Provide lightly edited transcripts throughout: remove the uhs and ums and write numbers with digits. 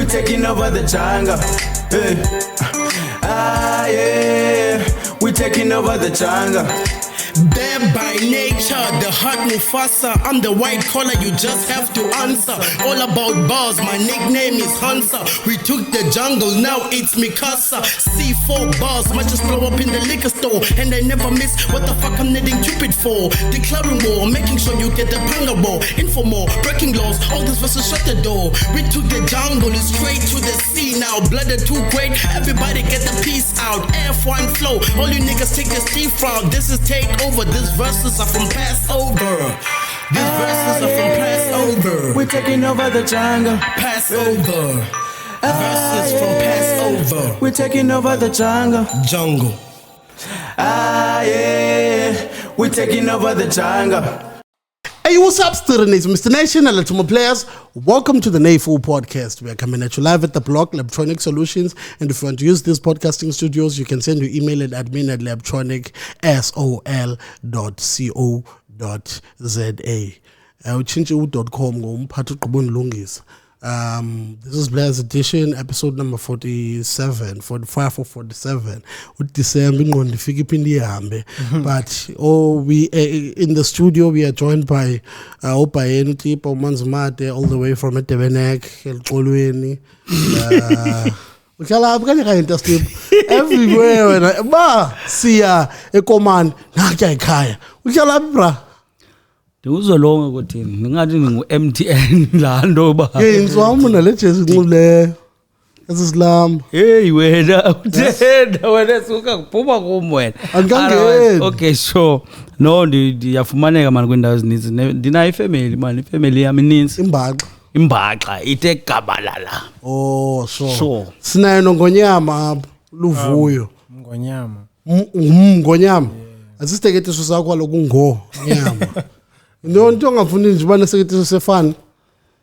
taking over the jungle. Yeah, we taking over the jungle. Bad by nature, the hot Mufasa. I'm the white collar, you just have to answer. All about bars, my nickname is Hansa. We took the jungle, now it's Mikasa. C4 bars, might just blow up in the liquor store. And I never miss what the fuck I'm needing Cupid for. Declaring war, making sure you get the panga ball. Info more, breaking laws, all this versus shut the door. We took the jungle, it's straight to the sea now. Blooded too great, everybody get the peace out. F1 flow, all you niggas take the Steve route. This is take over. These verses are from Passover. These verses are from Passover. We're taking over the jungle. Passover. Verses from Passover. We're taking over the jungle. Jungle. Yeah. We're taking over the jungle. Hey, what's up, students? Mr. Nation and Latimo players. Welcome to the NAFU podcast. We are coming at you live at the blog, Labtronic Solutions. And if you want to use these podcasting studios, you can send your email at admin@labtronicsol.co.za. This is Blair's Edition, episode number 47, 45 or 47. With December, but we in the studio we are joined by Opayen Tipo Manzmate all the way from Etevenek, El Kolweni. Everywhere when I see a command, Nakaya. Bra. Uzolonga ukuthi ngingathi ngu-MTN lando ba ngizwamuna lejesu ngule esislam wena uthenda wena suka kuphuma kum wena angangeni. Okay, sure. No, ndiyafumaneka manje kwendawo ezininzi. Ndinayo ifamily manje, ifamily yami ininzi. Imbaxa ithe gabalala. Oh, sure. Sinayo nongonyama apha luvuyo. Ngonyama. Asisiteketeso sakho lokungonyama. No, don't have fun. Fun.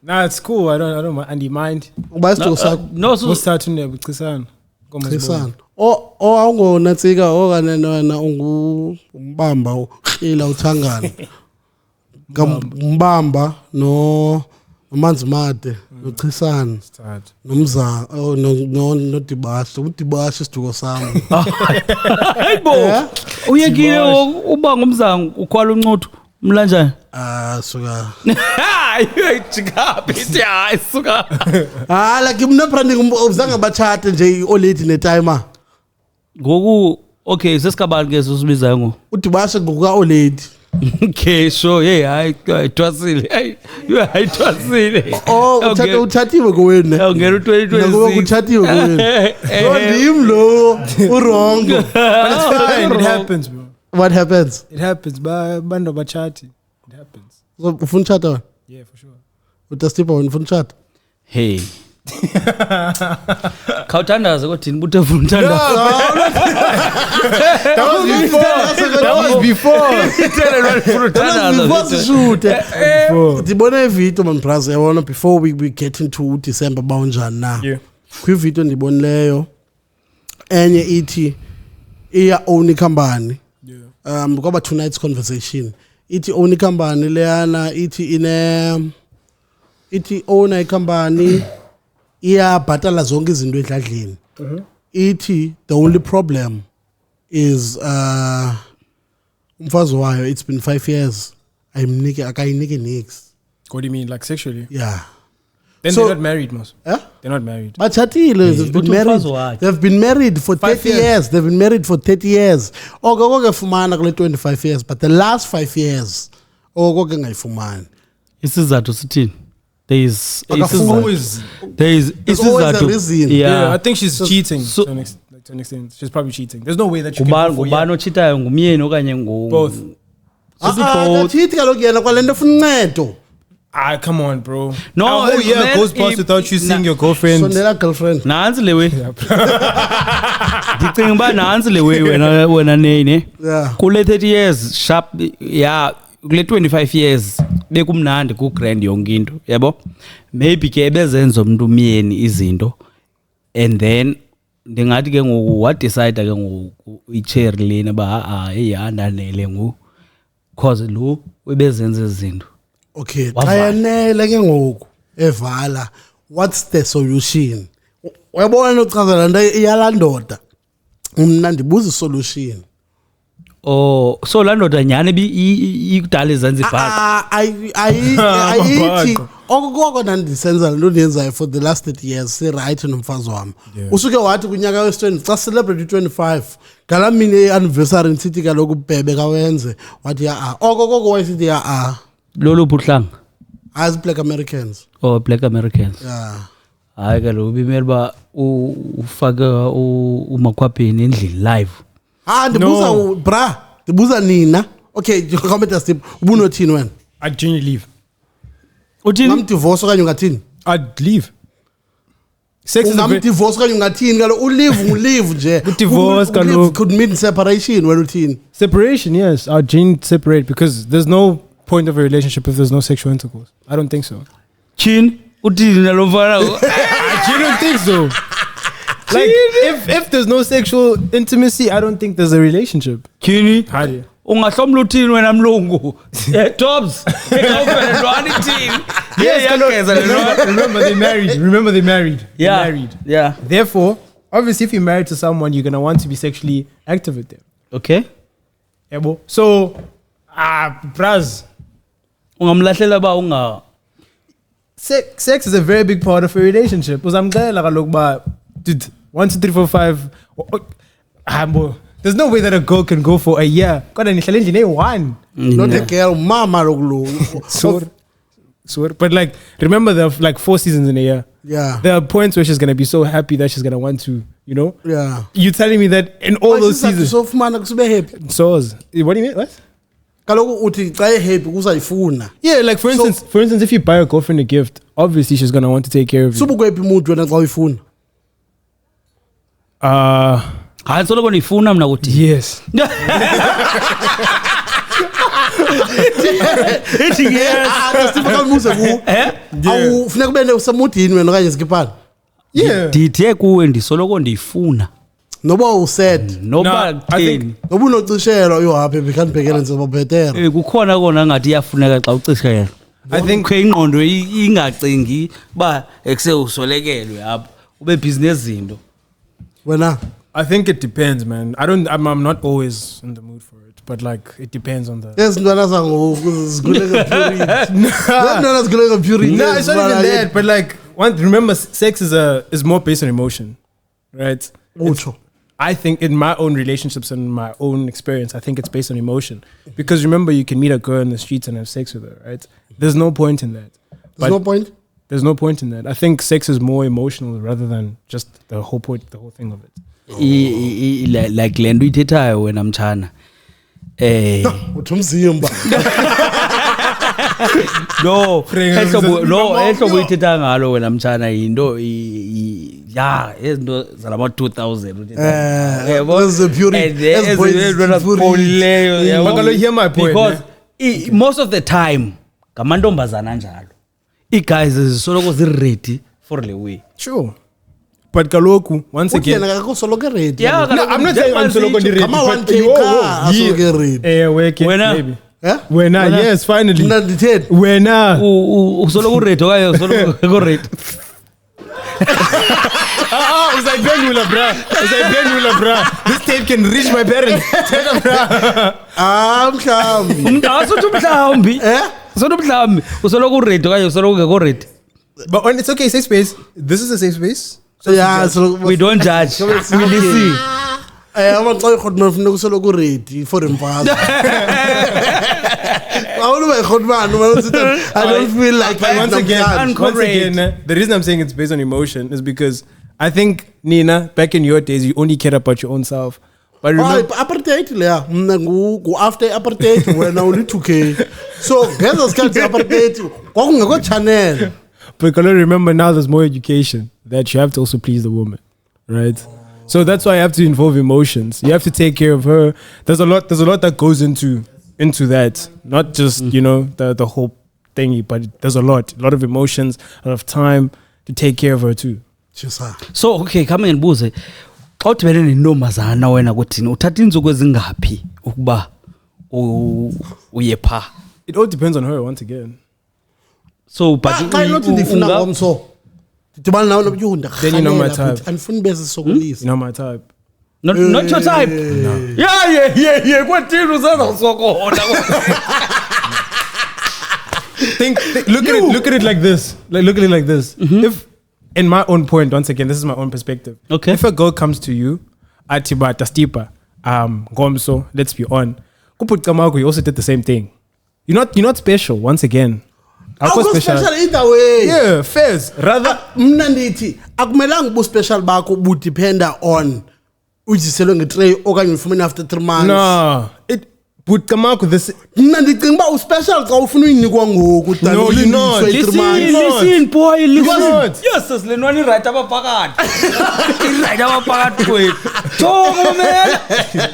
Nah, it's cool. I don't mind. And you mind? No, so starting there with Krisan. Oh, I'm going to go and Mbamba, Ila Utangan. Mbamba, no, man's mad, no Krisan, no Mza, oh, no, not the bash. What the bash is to go some. Hey, boy, we give Ubangumzang, Ukwalunot. Mlanja suka chika suka like mna branding uzanga bachat nje olate ne timer ngoku okay sesikabani ke usibiza ngo udibashe ngokuka olate. Okay, so hayi twasile hayi twasile uthathiwe kowena ngero 2020 ngoku uthathiwe kowena ndim lo wrong. But it's fine. It happens, bro. What happens? It happens. Bando bachati. It happens. So ufuna chat? Yeah, for sure. Utasipa ufuna chat? Hey. Khawuthandaza kodwa nibuthe ufuna uthandaza. That was before. Tell what ufuna uthandaza. Before shoot. Ndibona ivideo man brother yabona before we get into December bawunjani na. Yeah. Kwivideo ndibonileyo enye ithi iya own company. Ngoba tonight's conversation ithi own company leyana ithi ithi own company iyabhatala zonke izinto endladleni. Ithi the only problem is umfazi wayo it's been 5 years akayinike nix. What do you mean, like sexually? Yeah. Then So- they're not married, most. Eh? They're not married. Bachatile, they've been married for 30 years. They've been married for 30 years. Ogogo fumana kule 25 years, but the last 5 years ogogo ngayifumani. Isizathu sithini? There's Always. There's always a reason. Yeah, I think she's cheating so- to an extent. She's probably cheating. There's no way that you can go for ngubani ochitayo ngumyeni okanye ngu both. Chithi kaloku yena kwalento ufuna uncedo. Come on, bro. No, a whole year man, goes past without you seeing your girlfriend. Sondela girlfriend. nansi lewe ndicinga uba nansi lewe wena nene Yeah. kule 30 years sharp kule 25 years bekumnandi ku grand yonke into yabo maybe ke bezenza umuntu umyeni izinto and then ndingathi ke ngoku what decide ke ngoku icherry lena ba eyandanele ngo cause lo webezenza izinto Okay, xa yanele ke ngoku evala what's the solution? Uyabona nochaza lento iyalandoda. Mina ndibuza solution. Oh, so laa ndoda nyhani ikudala eZanzibar. Ayithi okoko nandisenza lento ndiyenzayo for the last 30 years se-right nomfazi wami. Usuke wathi kunyaka wesi-20 xa celebrate 25 ngala mini e-anniversary nisithi kaloku bhebe kawenze wathi okoko wayesithi Loluphi uhlanga? as Black Americans. Oh, Black Americans. Yeah. Hayi kaloku bimele uba ufake umakhwapheni endlini live. Ndibuza bra, ndibuza nina. Okay, comment us tip. Ubunothini wena? I'd genuinely leave. Uthini? Ngamdivorce okanye ungathini? I'd leave. Sex is a very... Ngamdivorce okanye ungathini kalo ulive nje. Divorce kalo could mean separation wena uthini? Separation, yes. I'd genuinely separate because there's no point of a relationship if there's no sexual intercourse. I don't think so. Chin? Uthini nalo mfana? I genuinely think so. Like, if there's no sexual intimacy, I don't think there's a relationship. Kini? Hadi. Ungahlomla uthini wena mlungu? Tops. Remember they married. Yeah. They married. Yeah. Therefore, obviously, if you're married to someone, you're gonna want to be sexually active with them. Okay. Ebo. So, braz. Ungamlahlela ba unga. Sex is a very big part of a relationship. Uzamdela kaloku ba, dude, 1, 2, 3, 4, 5. There's no way that a girl can go for a year. God, and one. Not a girl, mama loglu. So, but like, remember there are like 4 seasons in a year. Yeah. There are points where she's gonna be so happy that she's gonna want to, you know. Yeah. You telling me that in all those seasons. So fumana kusube happy. So, what do you mean? What? Kaloku uthi xa happy kuzayifuna. Yeah, like for instance, if you buy a girlfriend a gift, obviously she's gonna want to take care of you. Subukwephi umuntu wena xa uyifuna? Hayi soloko nifuna mina ukuthi. Yes. Ethi yes. Asifuka umuze ku. Awufuneka ube usemudini wena okanye skiphana. Yeah. Ndithe kuwe ndisoloko ndifuna. Noba uset. Noba thini. Noba unocishelo yo happy bekhanibhekele nje bobhetera. Kukhona kona ngathi iyafuneka xa ucishela. I think ingqondo ingacingi ba ekuse usolekelwe apha ube business zinto. Wena I think it depends, man. I'm not always in the mood for it, but like it depends on the. Yes, ntwana zangoku zigulega purity. Ntwana zigulega purity. No, it's not even that, but like remember sex is more based on emotion, right? I think in my own relationships and my own experience, I think it's based on emotion. Because remember, you can meet a girl in the streets and have sex with her, right? There's no point in that. There's no point? There's no point in that. I think sex is more emotional rather than just the whole point, the whole thing of it. Like le nto ithethayo wena mtshana. Uthi umzimba. No, ehlobo ithetha ngalo wena mtshana yinto ya ezinto zalama 2000 there's a purity. Hear my point. Because most of the time ngamantombazana njalo. I-guys zisoloko zi-ready for the way. Sure. But kaloku, once again. Yeah, no, I'm not saying I'm solo ready. Come on, ready. Maybe. When yes, finally. When usolo ready okanye usolo ready. This tape can reach my parents. Mhlambi. Mhlambi. Usolo ready okanye usolo ready. But when it's okay, safe space. This is a safe space. So yeah, we don't judge. We listen. I'm going to ready for him. I don't feel like once again, the reason I'm saying it's based on emotion is because I think, Nina, back in your days, you only cared about your own self. But remember, apartheid, after apartheid, when only 2K. So, guess what's apartheid? Go channel. But remember now there's more education that you have to also please the woman, right? So that's why you have to involve emotions. You have to take care of her. There's a lot that goes into that. Not just, you know, the whole thingy, but there's a lot of emotions, a lot of time to take care of her too. So okay, come and buze. Xa udibene nentombazana wena kuthini uthatha inzuku ezingaphi ukuba uye pha? It all depends on her once again. So but I not ndifuna ngomso. Dibana nawe nobutyunda. Then you know my type. Andifuni bese sokulisa. You know my type. Not your type. No. Yeah. Kwathini usenza usokola? Look at it like this. Look at it like this. If, in my own point, once again, this is my own perspective. Okay. If a girl comes to you, Atiba, Tastipa, Gomso, let's be on. Kuput Kamaku, you also did the same thing. You're not special. Once again. Akho special either way. Yeah, fairs. Rather, Mna ndithi akumelanga bu special bakho bu dependa on ujiselwe ngetray okanye ufumene after 3 months. no. Put Kamaku this. Mna ndicinga uba uspecial xa ufuna uyinikwa ngoku than No, you're not. ulindiswe 3 months. Listen, boy, listen. not. Yes, silenwani right abaphakathi. Right abaphakathi kwethu. Jonga man.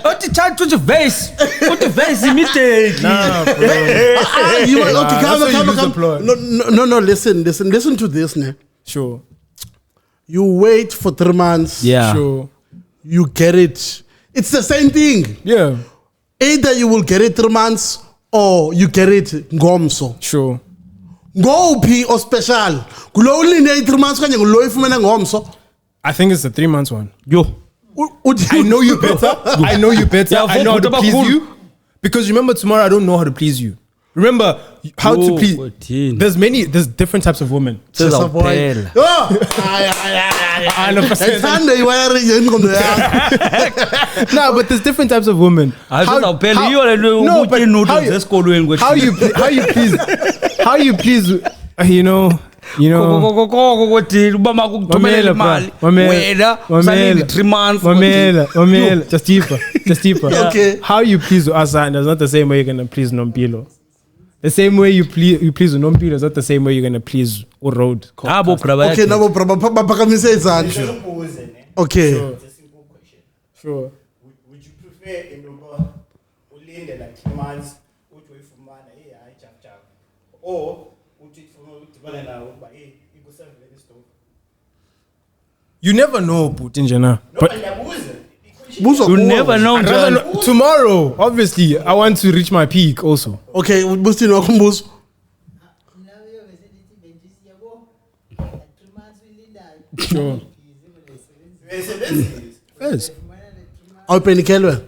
Uthi charge to the vase. Uthi vase immediately. Nah, bro. You want- Nah, okay, that's how you use the come. plot. No, listen to this, ne. Sure. You wait for 3 months. Yeah. Sure. You get it. It's the same thing. Yeah. Either you will get it 3 months or you get it ngomso. Sure. Ngophi or special. Kulo ulinde 3 months kanye ngulo ifumene ngomso. I think it's the 3 months one. Yo. I know you better. I know you better. Yeah, I know how to but please cool. you. Because remember, tomorrow I don't know how to please you. Remember how to Yo, please. 14. There's different types of women. Sezawuphela. Oh. 100%. Ethanda iwiring yengqondo yakho. No, but there's different types of women. Hayi sezawuphela how- iyo le nto No, ukutya but ii-noodles esikolweni kwethu. how you please, you know. Koko kodini uba makukuthumele imali wena usalinde 3 months. Mamela, just deeper. Okay. How you please Asanda is not the same way you're gonna please Nompilo. The same way you please Nompilo is not the same way you're gonna please Road. Abo braba Okay, nabo baphakamise izandla. Okay. Sure. Would you prefer in Uber ulinde like 3 months uthi uyifumana hayi chap or uthi ufuna udibana nawo uba ikusavele stove? You never know, Putin Jana. But Buzo You kuwe. never know, I'd rather John. know- tomorrow, obviously, I want to reach my peak also. Okay, busini wakho mbuzo. Sure. Yes. Awuphenikelwe.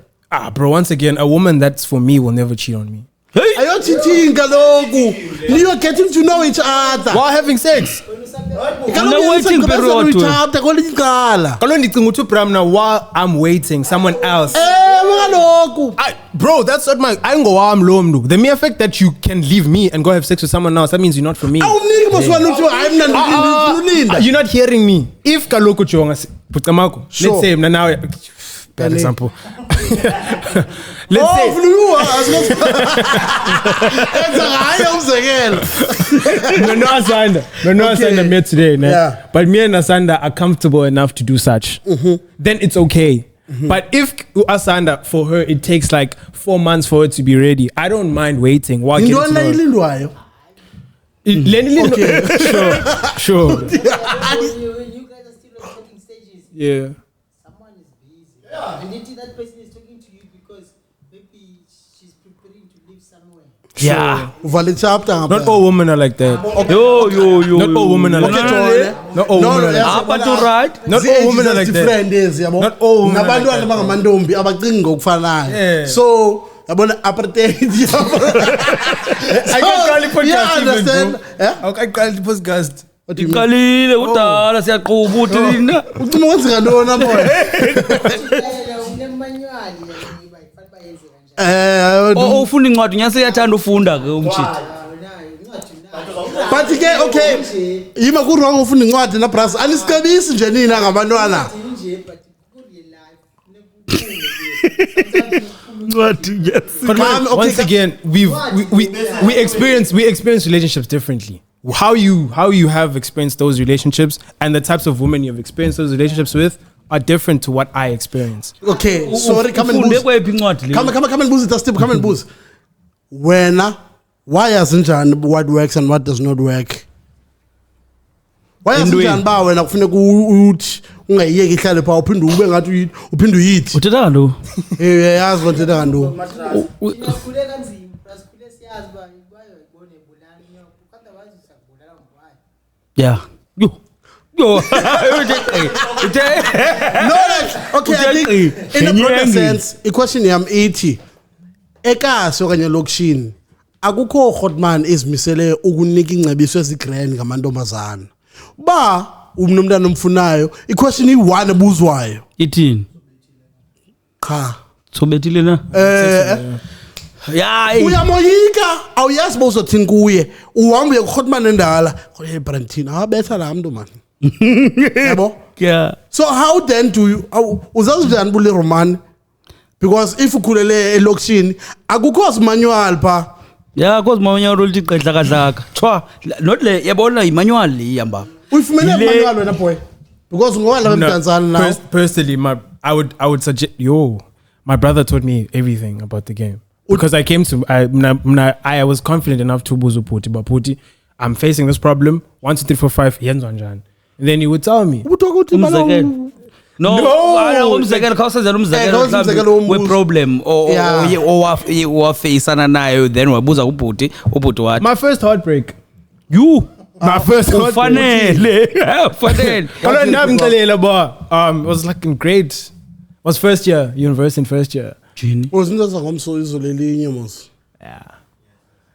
Bro, once again, a woman that's for me will never cheat on me. Ayothithini kaloku. You're getting to know each other. While having sex. No waiting period. Chapter kwelinye icala. Kaloku ndicinga ukuthi Bram now while I'm waiting, someone else. Kaloku. Bro, that's not my. I go am lomdu. The mere fact that you can leave me and go have sex with someone else, that means you're not for me. Awuniki boswana uthi hayi mina ndilinda. You're not hearing me. If kaloku jonga Putamako, Sure. let's say now. Bad example. Let's Oh, say fluwa. Enza hayi umzekelo. no Asanda met today, ne? Yeah. But me and Asanda are comfortable enough to do such. Then it's okay. But if Asanda, for her, it takes like 4 months for her to be ready. I don't mind waiting. While getting to Yintoni know her. ilindwayo? Sure. You guys are still on talking stages. Yeah. Someone is busy. And if that person is talking to you because maybe she's preparing to leave somewhere. Yeah. Uvale chapter ngapha. Not all women are like that. Yo. Not all women are like Okay, that. Jone. Not all women are like that. Apa to right? Not all women are like that. different ezi yabo. Not all women are like Nabantwana that. abangamantombi abacingi ngokufanayo. Yeah. So yabona apartheid yabo. I can call it podcast Yeah, even, understand? bro. Yeah? I can call it podcast. What do you mean? Iqalile kudala siyaqhuba uthi lina. Ucima kwenzeka ntona boy? Unemanyuali bayifaka bayenze kanjani. Eh, Ufunda incwadi nyase yathanda ufunda ke umchiti. but ke okay. Yima ku wrong ufunda incwadi na bras. Anisicebisi nje nina ngabantwana. Nje but kureal life But Mom, okay, once again, we experience relationships differently. How you have experienced those relationships and the types of women you've experienced those relationships with are different to what I experience. Okay, sorry, come and Ufunde boost. kwephi incwadi le? Come and boost it, Steve. Come and boost. Wena, why hasn't what works and what does not work? Why hasn't ba wena kufuneka uthi ungayiyeki ihlale pha uphinde ube ngathi uphinde uyithi? Uthetha ndo. Yazi ngothetha kanto. sikhule kanzima sikhule siyazi uba bayo ibone ibulala inyoko otherwise sakubulala ngwayo. Yeah. Yo. Yo. No, like, okay, I think in a broader sense, i-question yam ithi ekasi okanye lokishini akukho urhotman ezimisele ukunika ingcebiso ezigrand ngamantombazana. Ba umnomntana omfunayo, i-question iyi-one ebuzwayo. Ithini? Cha. Sobethile na? Ya, Uyamoyika, awuyazi uba uzothini kuye. Uhamba uye kurhotman endala. Hey Brandtini, awabetha laa mntu man. Yabo? yeah. So how then do you uzazi njani bule Roman? Because if ukhulele elokishini akukho manual pha. Yeah, cause manual ulithi qedlakadlaka. Chwa, not le yabona imanual le ihamba. Uyifumene manual wena boy. Because ngowala wemdantsana now. Personally, I would suggest my brother taught me everything about the game. Because I was confident enough to buzo Puti, but Puti, I'm facing this problem. 1, 2, 3, 4, 5, yenzo njani. And then he would tell me. Umzekelo. No, umzekelo khawusenzela umzekelo we problem or faceana nayo then wabuza ubhuti wathi. My first heartbreak. My first heartbreak. Fanele. It was like in grade. Was first year, university in first year. Uzinza ngomso izolelinye mos. Yeah.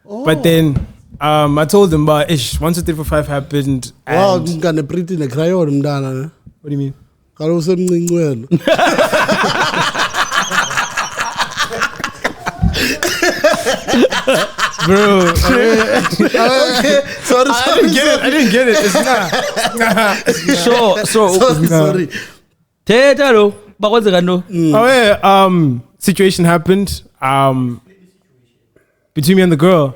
But then I told him about 1, 2, 3, 4, 5 happened. Wow, ngane pretty ne crayon mntana ne. What do you mean? Kaloku semncinci wena. Bro. Okay. Sorry. I didn't get it. It's not. Sorry. Thetha lo bakwenzeka no. Situation happened between me and the girl.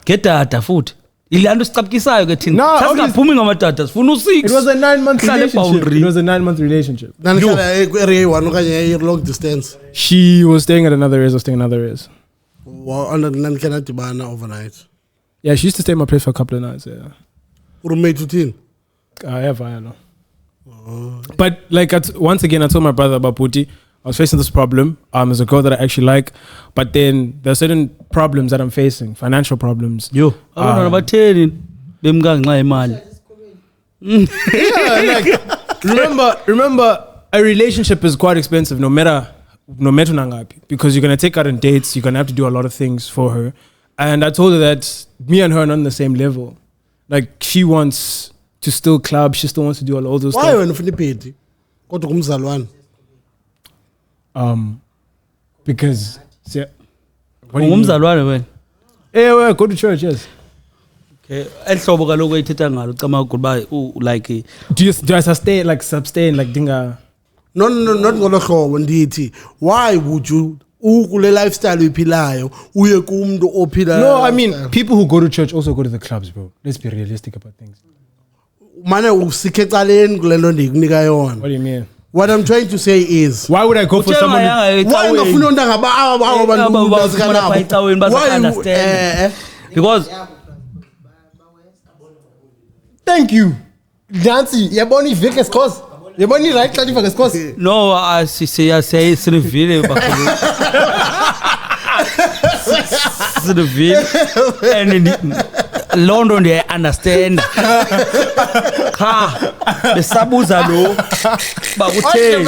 Gedada futhi. Ilanto sicapkisayo ke thina. No, Sasingaphumi ngamadada sifuna u6. It was a 9-month Hlale relationship. boundary. It was a 9-month relationship. Nanihlala area 1 okanye long distance. She was staying at another race, I was staying at another race. Wow, nanikena dibana overnight. Yeah, she used to stay at my place for a couple of nights, yeah. Roommate uthini? I know. But like once again, I told my brother about Puti. I was facing this problem. As a girl that I actually like, but then there are certain problems that I'm facing, financial problems. Abantwana batheni bemkanxa imali. Yeah, like remember, a relationship is quite expensive, no matter nangapi, because you're gonna take her on dates, you're gonna have to do a lot of things for her. And I told her that me and her are not on the same level. Like she wants to still club, she still wants to do all those Why stuff. wena ufuna ipedi? Kodwa kumzalwane. Because Ungumzalwane wena. Well, go to church, yes. Okay, ehlobo kaloku ayithetha ngalo cama ukuba like Do I sustain like dinga? No, not ngolo hlobo ndithi. Why would you ukule lifestyle uyiphilayo uye kumuntu ophila? No, I mean people who go to church also go to the clubs, bro. Let's be realistic about things. Mane usikhe ecaleni kule nto ndikunika yona. What do you mean? What I'm trying to say is, Why would I go for someone? why ungafuna unta understand because Thank you. Nancy, yabona iveke skos. Yabona right xa iveke skos. no say sinivile bakhulu sinivile and London they understand besabuza lo bakutheni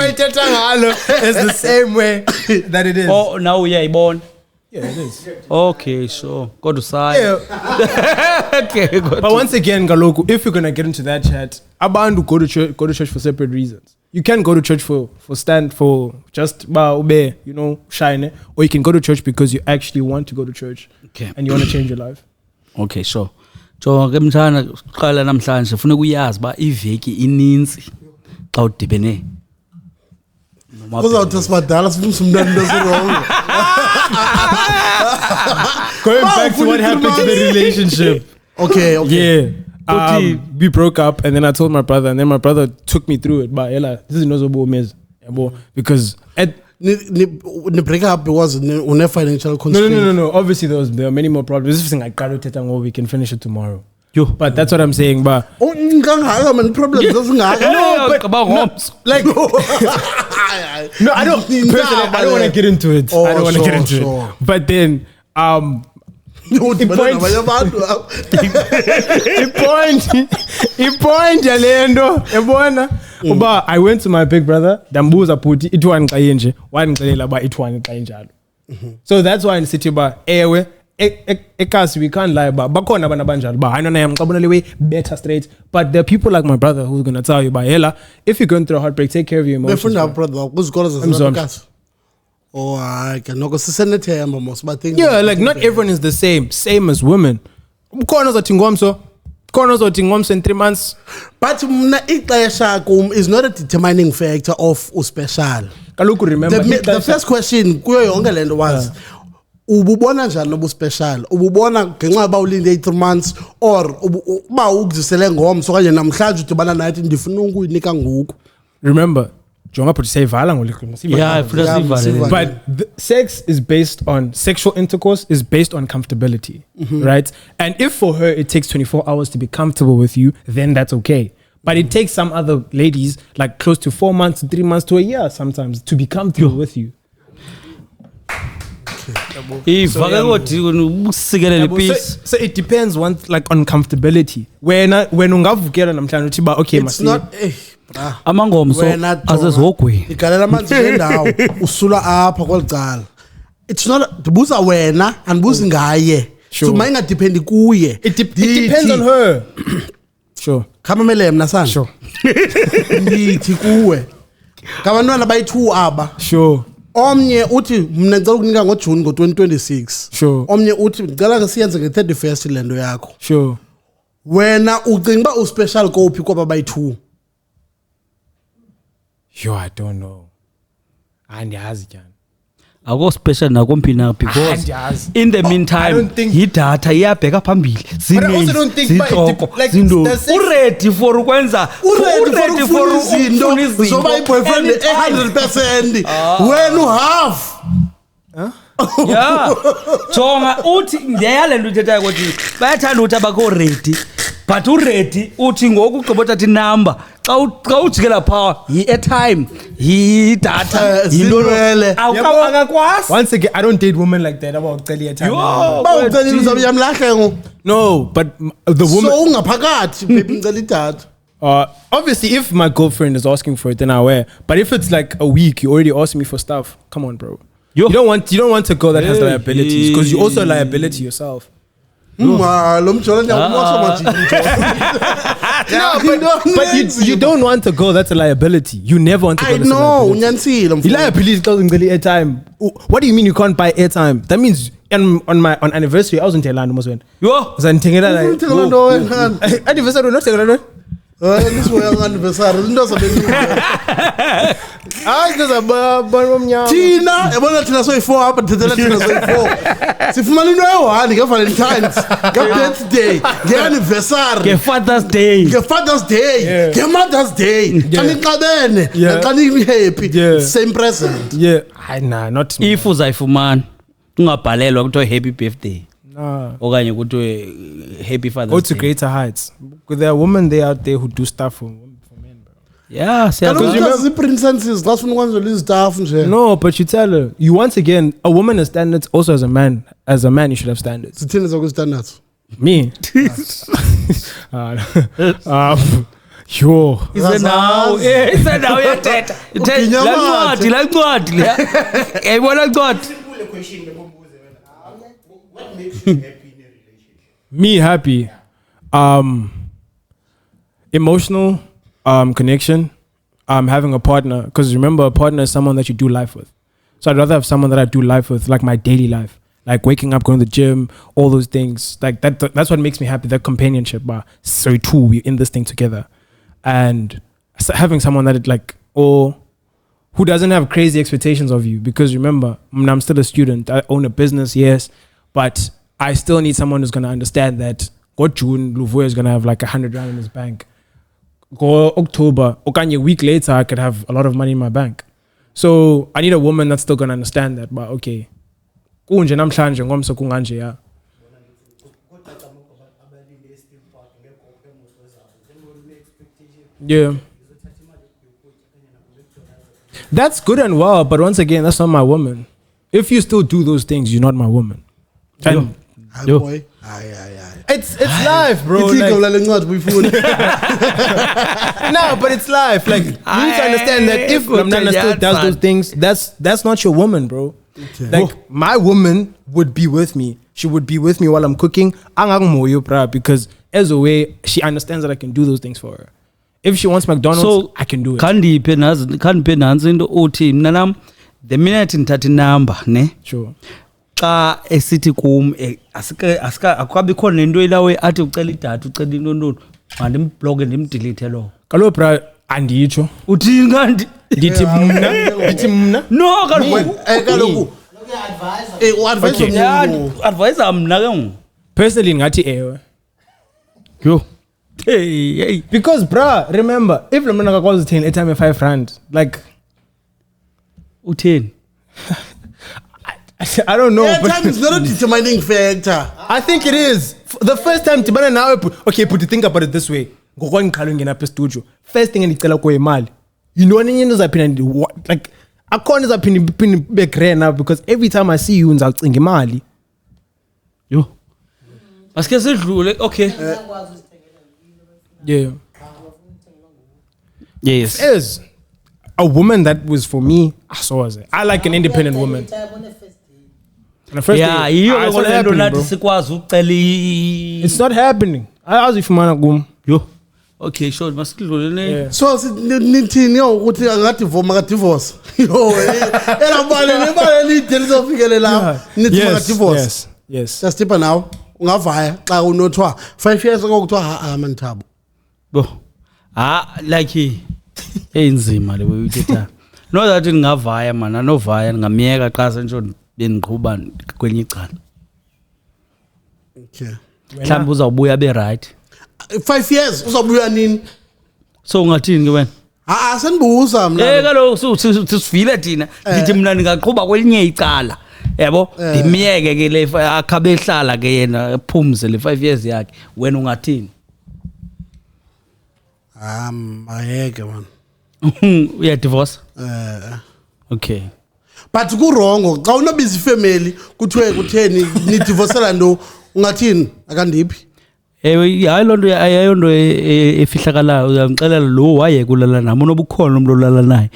It's the same way that it is. oh now uyayibona Yeah, it is. okay sure kodwa usaya Yeah. okay But once again, Galoku, if you're gonna get into that chat, abantu go to church for separate reasons. You can go to church for just ube, shine, or you can go to church because you actually want to go to church, Okay. and you want to change your life. okay sure jonke mthana qala namhlanje ufuna kuyazi ba iveki ininzi xa udibene kuzawuthi sibadala sifundisa umntana into wrong. Going back to what happened to the relationship. Okay. Yeah. We broke up, and then I told my brother, and then my brother took me through it. But this is not so because ni break up because une financial constraint. no. Obviously, there are many more problems. This is like we can finish it tomorrow. But that's what I'm saying. But Oh, ngangaka man problems zasingaka. No, but like no, I don't. Personally, I don't want to get into it. I don't want to get into it. But then, udibana nabanye abantu ipoint yale nto yabona uba I went to my big brother ndambuza bhuti it-1 xa yenje wandixelela uba it-1 xa injalo. So that's why ndisithi uba ewe ekasi we can't lie uba bakhona abantu abanjalo uba hayi nona yam xa bona le way better straight, but there are people like my brother who's gonna tell you uba hela if you're going through a heartbreak take care of your emotions. befunda brother kwizikolo zasemkasi oh hayi ke noko sisenethemba mos but things Yeah, like not everyone is the same as women. Khona ozothi ngomso in 3 months. but mna ixesha kum is not a determining factor of uspecial. Kaloku remember The first question kuyo yonke lento was ububona njani obuspecial, ububona ngenxa yoba ulinde 3 months or uba ukuzisele ngomso okanye namhlanje udibana nathi ndifuna ukuyinika ngoku. Remember, jonga put say vala ngolikulo. Yeah, But sex is based on sexual intercourse is based on comfortability, right? And if for her it takes 24 hours to be comfortable with you, then that's okay. But it takes some other ladies like close to 4 months, 3 months to a year sometimes to be comfortable with you. So it depends on comfortability. When ungavukela namhlanje uthi ba okay It's not amangomso asezogweni igalela amanzi endawo usula apha kwalicala. It's not ndibuza wena andibuzi ngaye. So mayinga depend kuye. It depends on her. Sure. Khama mele mna sana. Sure. Ndithi kuwe. Kabantwana bayi2 aba. Sure. Omnye uthi mina ngicela ukunika ngoJune ngo2026. Sure. Omnye uthi ngicela ke siyenze nge31st lendo yakho. Sure. Wena ucinga ba uspecial kophi kwaba bayi2? Yo, I don't know. Andiyazi jani. Ako special nakompi na because Andiyazi. in the meantime idatha iyabheka phambili also don't think like ready for ukwenza Ready for izinto uzoba iboyfriend 100%. When you have yeah jonga uthi ndiyalento uthethayo ukuthi bayathanda ukuthi abakho ready but uready uthi ngoku ugqibothatha inumber xa ujikela pha yi-airtime yi-data zinwele. akakwazi. Once again, I don't date women like that about ucela time. bawucelile uzabe yamlahle ngo. No, but the woman. So ungaphakathi baby ngicela idatha. Obviously, if my girlfriend is asking for it, then I wear. But if it's like a week, you already asking me for stuff. Come on, bro. You don't want a girl that has liabilities because you're also a liability yourself. Lo mjolo nyakumosa majini. But you don't want a girl that's a liability. You never want a girl that's a liability. Unyanisile mfowethu. Liability doesn't ngicela airtime. What do you mean you can't buy airtime? That means on anniversary I was in Thailand almost when. Yo. Zanithengela like. Anniversary not thengela. Nisimoya anniversary into zabe omnyama. Thina yabona thina soyi4 apha thethela thina soyi4 sifumana into eyi1 ngeValentines ngebirthday ngeanniversary ngeFathers Day ngeMothers Day xa nixabene xa ni-happy same present. Yeah, nah, not me. if uzayifumana ungabhalelwa kuthiwa happy birthday Nah. okanye kuthiwe happy Father's Go to Day. greater heights. Because there are women there out there who do stuff for men, bro. Yeah, kaloku princesses xa sifuna ukwenzelwa izitafu nje. No, but you tell her. You once again, a woman has standards also as a man. As a man, you should have standards. Zithini zokuzistandards? Me? Yo. isenawo yathetha la ncwadi yayibona ncwadi. Simple question bebombuze wena. What makes you happy in a relationship? Me happy. Emotional connection. Having a partner. Because remember, a partner is someone that you do life with. So I'd rather have someone that I do life with, like my daily life. Like waking up, going to the gym, all those things. Like that's what makes me happy, that companionship. But so too, we're in this thing together. And having someone that who doesn't have crazy expectations of you. Because remember, I'm still a student. I own a business, yes. But I still need someone who's going to understand that go June, Luvuyo is going to have like 100 rand in his bank. Go October, a week later, I could have a lot of money in my bank. So I need a woman that's still going to understand that. But okay, kunje namhlanje ngomso kunganje ya. Yeah. That's good and well, but once again, that's not my woman. If you still do those things, you're not my woman. And Hayi Yo. boy. Hayi. It's life, bro. Ithi Like, igama lale ncwadi buyifuna. no, but it's life. Like you need to understand that if Good Namnana still job, does son. those things, that's not your woman, bro. Like my woman would be with me. She would be with me while I'm cooking. Angangmoyo, bruh, because as a way she understands that I can do those things for her. If she wants McDonald's, So I can do it. khandiphe nansi into uthi mina nam the minute ndithatha inamba ne Sure. xa esithi kum akukabikho nento ilawe athi ucela idatha ucela intoni mandimbloke ndimdelete lo Kalo, bruh, anditsho. uthini kanti Ndithi mna. no kaloku Kaloku uadvise umuntu. advise mna ke ngoku Personally, ngathi ewe. yo hey Because, bruh, remember, if Namnana calls it a time of R5, like utheni I don't know. Yeah, but time is not a determining factor. I think it is. The first time Tibana now, okay, but you think about it this way. Studio. First thing endicela kuyo imali. You know any zapina like akhona zapina begrena because every time I see you ngizacinga imali. yo masike sidlule okay Yeah. yes Is a woman that was for me. I like an independent woman. On the first day. On the first yeah day, yiyo it's ke not lento happening, nathi bro. sikwazi ucela It's not happening. I ask if man gum. yo okay sure masidlule ne Yeah. So nithini ukuthi angadivorce. Yo, elabale lide lizofikelela nithi makadivorce. Yes. Just tipha now ungavaya xa unothiwa 5 years ago kuthiwa manithabo. bo like eyinzima le uyithetha no that ngingavaya mana novaya ngamiyeka xa sentsho bendiqhuba kwenye icala Okay. mhlawumbe uzawubuya be right 5 years uzobuya nini? so ungathini ke wena Senibuza mna. kaloku sivile thina ndithi mna ndingaqhuba kwelinye icala yabo ndimiyeke ke le akhabe ehlala ke yena ephumze le 5 years yakhe wena ungathini Ayeke man. uya divorce okay But kurongo xa unobiza ifamily kuthiwe kutheni ni divorcela ndo ungathini akandiphi? hayi loo nto ayayonto efihlakalayo uyamxelela lo waye kulala nami unobukhona umuntu olala naye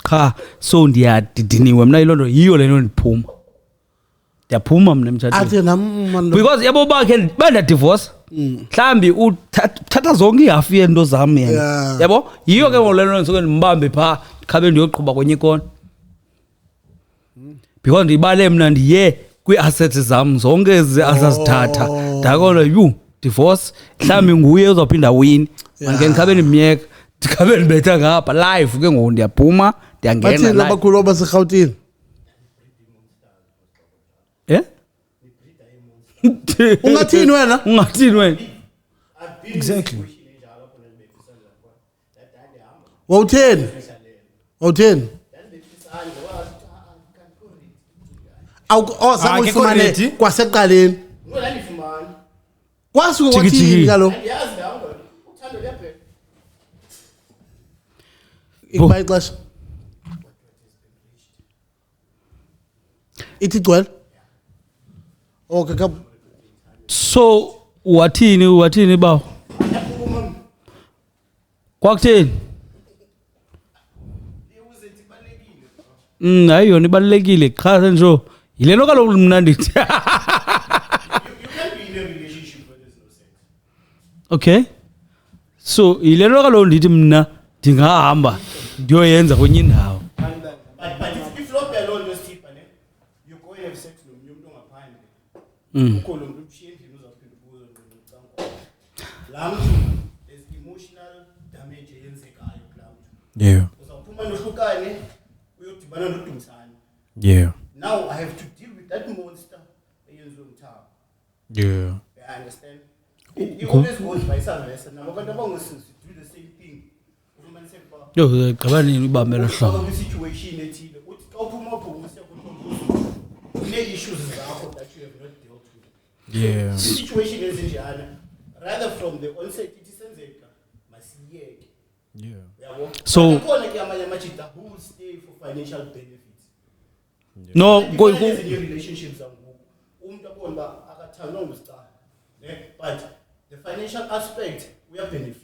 cha so ndiyadidiniwe mna yiloo nto yiyo le nto ndiphuma ndiyaphuma mna emtshatweni Athi nam because yabo bakhe bandadivorce mhlambi uthatha zonke ihafu yento zam yena Yeah. yabo yiyo ke ngoku le nto ndisuke ndimbambe phaa ndikhabe ndiyoqhuba kwenye ikona because ndiyibale mna ndiye kwii-assets zam zonke azazithatha ndakona yu divorce mhlawumbi nguye uzawuphinda wini mandike ndikhabe ndimyeka ndikhabe ndibetha ngapha live ke ngoku ndiyaphuma ndiyangena bathini live. abakhulu abaserhawutini? Ungathini wena? Ungathini wena Exactly. Wawutheni? Wawutheni? Zange uyifumane ready. kwaseqaleni. Kwasuke Jiki, wathini jiki. kaloku? Ikuba ixesha. Ithi gcwele? Okay, so wathini bawo kwakutheni hayi yona ibalulekile cha senjo yile nto kaloku mna ndithi okay so yile nto kaloku ndithi mna ndingahamba ndiyoyenza kwenye indawo But if lo phela lonto sithipha ne you go and have sex nomunye umuntu ongaphandle ukho lo muntu ushiye endlini uzawuphinda ubuye ngicanga la mntu is emotional damage eyenzekayo la mntu Yeah. uzawuphuma nohlukane uyodibana nodumisana Yeah. now I have to deal with that monster eyenziwe umthabo Yeah. I understand it always goes by some lesson nabo abantu abangosisi do the same thing ufumanise ba yo gaba nini ubambela hlobo situation ethile uthi xa uphuma phuma une-issues zakho that you have not dealt with Yeah. situation ezinjana rather from the onset ithi senzeka masiyeke Yeah. yabo So- khona ke amanye amajita who will stay for financial benefits no ezinye relationships zangoku umuntu abona uba But the financial aspect, we are benefit.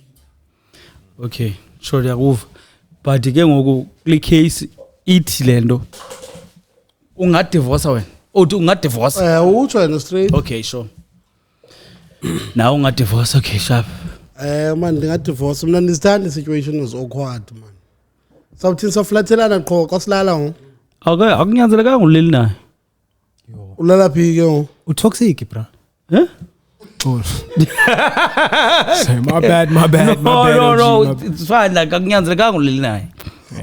Okay, sure yakuva. But ke ngoku kule case ithi lento ungadivorce wena. Uthi ungadivorce. Utsho yena straight. Okay, sure. Now ungadivorce, okay, sharp. Man, ndingadivorce. Mna ndizithanda i-situation was awkward, man. Sawuthini saflathelana qho xa silala ngo. Okay, akunyanzelekanga uleli naye. Ulala phi ke ngo? Utoxic, bro. Huh? Oh. Sorry, my bad. No, OG, my it's fine. Like akunyanzelekanga uleli naye.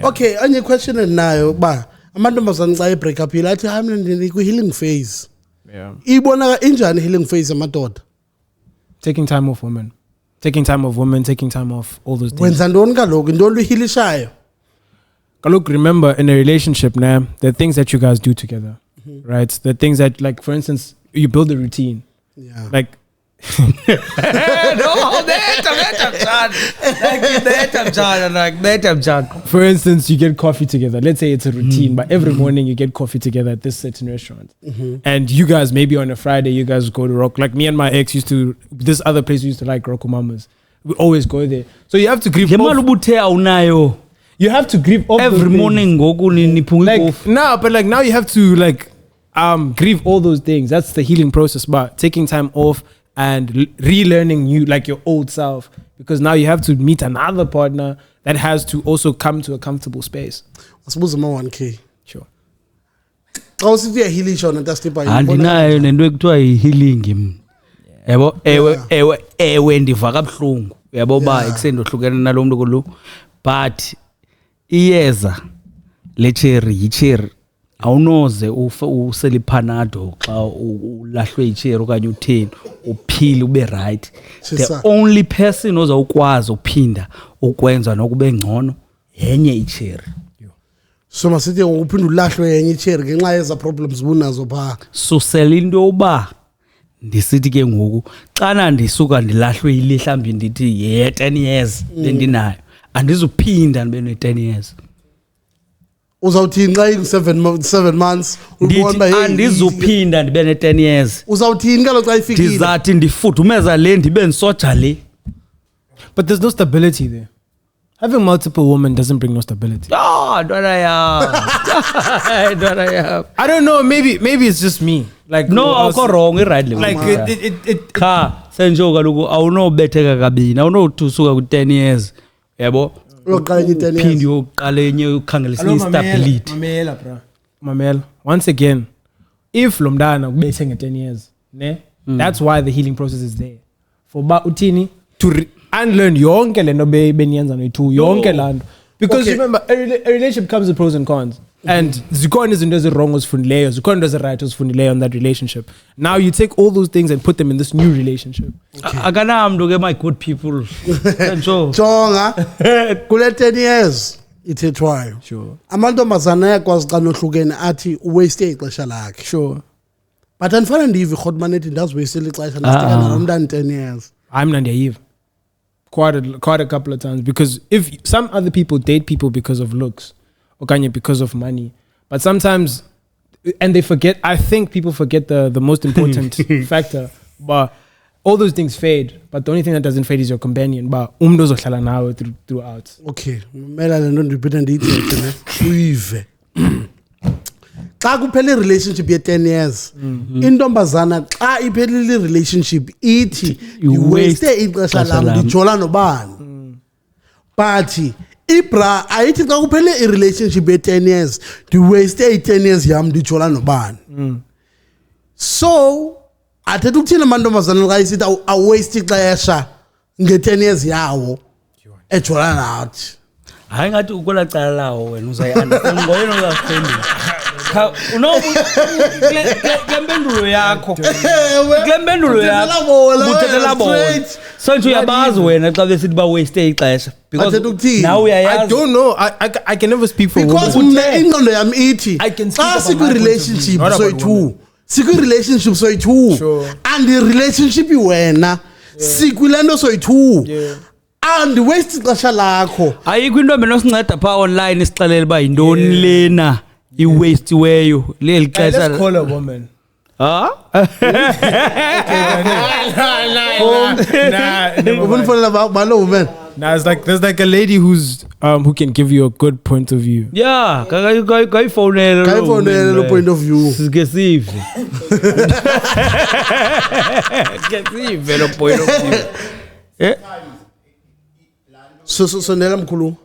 Okay, anye question endinayo ba amantombazane xa i-break up yile athi hayi mina ndikwi-healing phase. Yeah. Ibona injani healing phase yamadoda? Taking time off women. Taking time off women, taking time off all those things. Wenza ntoni kaloku into oluyihilishayo? Look, remember, in a relationship, now there are things that you guys do together, right? The things that, like, for instance, you build a routine. Yeah. Like, No, better John. for instance, you get coffee together. Let's say it's a routine, but every morning you get coffee together at this certain restaurant. And you guys, maybe on a Friday, you guys go to Rock. Like me and my ex used to, this other place we used to like, Rocco Mamas. We always go there. So you have to grieve Ngemali off. ubuthe awunayo. You have to grieve off Every those things. morning ngoku niphunga Like, ikofi. nah, but like now you have to like grieve all those things. That's the healing process. But taking time off and relearning you like your old self, because now you have to meet another partner that has to also come to a comfortable space. Asibuze ma 1K. Sure. Xa usithi uyahilisha wona ntasipa Andinayo nento ekuthiwa yi-healing mna. Yabo ewe ndiva kabuhlungu. Yabo ba ekuseni ndohlukene nalo muntu kolu. But iyeza lecherry yicherry awunoze usele panado xa ulahlwe icherry okanye utheni uphile ube right. The only person ozawukwazi uphinda ukwenza nokube ngcono yenye icherry. So masithi uphinda ulahlwe yenye icherry ngenxa yeza problems bunazo pha. Susela into yoba ndisithi ke ngoku xana ndisuka ndilahlwe ile mhlambi ndithi ye 10 years bendinayo andizuphinda ndibe ne 10 years. Uzawuthini xa i7 months Ndithi andizuphinda ndibe ne 10 years. Uzawuthini kaloku xa ifikile? Ndizathi ndifudumeza le ndibe ndisoja le. But there's no stability there. Having multiple women doesn't bring no stability. Ntwana yam. I don't know. Maybe it's just me. Like No, awukho wrong i-right level. Like it Cha senjo kaloku awunobetheka kabini awunokusuka ku10 years yabo Uyoqala enye 10 years. phindi yoqala enye ukhangelisa i-stability. Mamela, bro. Mamela. Once again, if lomdana kubethe nge10 years, ne? That's why the healing process is there. For ba utini to unlearn yonke lento beniyenza no2 yonke lanto. Because remember, a relationship comes with pros and cons. And zikhona izinto ezirong ozifundileyo, zikhona into eziright ozifundileyo on that relationship. Now you take all those things and put them in this new relationship. Akanamntu ke my good people. Senjo. Jonga kule 10 years ithethwayo. Sure. Amantombazana ayakwazi xa nohlukene athi uwaste ixesha lakhe. Sure. But andifane ndive iGodman ethi ndaziwastele ixesha ndastikana nomntana 10 years. I'm not naive. Quite a couple of times, because if some other people date people because of looks, okanye because of money, but sometimes, and they forget. I think people forget the most important factor. But all those things fade. But the only thing that doesn't fade is your companion. But uzohlala nawe throughout. Okay, mela lento ndiphethe ndiyithethe ne uyive. Xa kuphela relationship ye 10 years, intombazana xa iphelile relationship ithi iwaste ixesha lam ndijola nobani. But ibra ayithi xa kuphele irelationship ye 10 years, ndiwaste 10 years yam ndijola nobani. So athethe ukuthini amantombazana xa isithi awaste ixesha nge10 years yawo ejola nathi. Hayi ngathi ukola cala lawo wena uzayi-understand ngoyena uzaphendula. Klempendulo yakho. Klempendulo yakho. Uthethela bona. Sonke uyabazi wena xa besithi ba waste ixesha. Because now uyayazi. I don't know. I can never speak for because women. mna ingqondo yam ithi xa sikwi-relationship soyi-2 sikwi-relationship soyi-2 and i-relationship wena sikwile nto soyi-2 and waste ixesha lakho. Ayikho into benosinceda pha online isixelele uba yintoni lena i-waste weyo leli xesha. Let's call a woman. Ubunfonela balo woman. Nah, it's like there's like a lady who can give you a good point of view. Yeah, kayifonela Kayifonela lo point of view. Sike sive. Ke sive lo point of view. So nela mkhulu.